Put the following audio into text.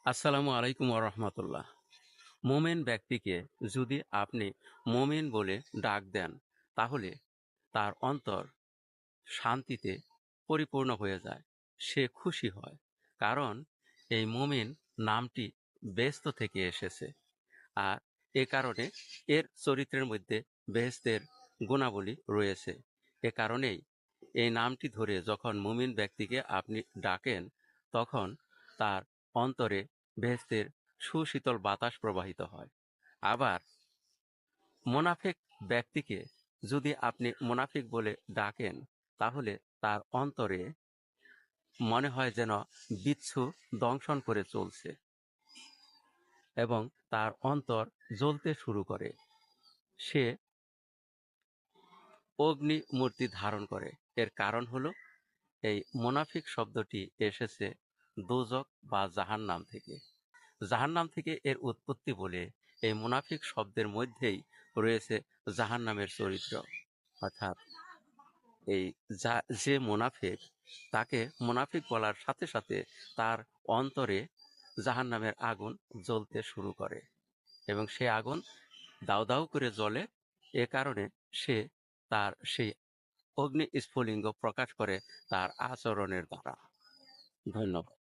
আসসালামু আলাইকুম রহমতুল্লাহ। মোমেন ব্যক্তিকে যদি আপনি মোমেন বলে ডাক দেন, তাহলে তার অন্তর শান্তিতে পরিপূর্ণ হয়ে যায়। সে খুশি হয়, কারণ এই মোমেন নামটি বেহেশত থেকে এসেছে। আর এ কারণে এর চরিত্রের মধ্যে বেহেশতের গুণাবলী রয়েছে। এ কারণেই এই নামটি ধরে যখন মুমিন ব্যক্তিকে আপনি ডাকেন, তখন তার অন্তরে বেহেশতের সুশীতল বাতাস প্রবাহিত হয়। আবার মোনাফেক ব্যক্তিকে যদি আপনি মোনাফিক বলে ডাকেন, তাহলে তার অন্তরে মনে হয় যেন বিচ্ছু দংশন করে চলছে এবং তার অন্তর জ্বলতে শুরু করে। সে অগ্নি মূর্তি ধারণ করে। এর কারণ হলো, এই মোনাফিক শব্দটি এসেছে দোজক বা জাহান্নাম থেকে। জাহান্নাম থেকে এর উৎপত্তি বলে এই মুনাফিক শব্দের মধ্যেই রয়েছে জাহান্নামের চরিত্র। অর্থাৎ এই যে মুনাফিক, তাকে মুনাফিক বলার সাথে সাথে তার অন্তরে জাহান্নামের আগুন জ্বলতে শুরু করে এবং সে আগুন দাউ দাউ করে জ্বলে। এ কারণে সে তার সেই অগ্নি স্ফুলিঙ্গ প্রকাশ করে তার আচরণের দ্বারা। ধন্যবাদ।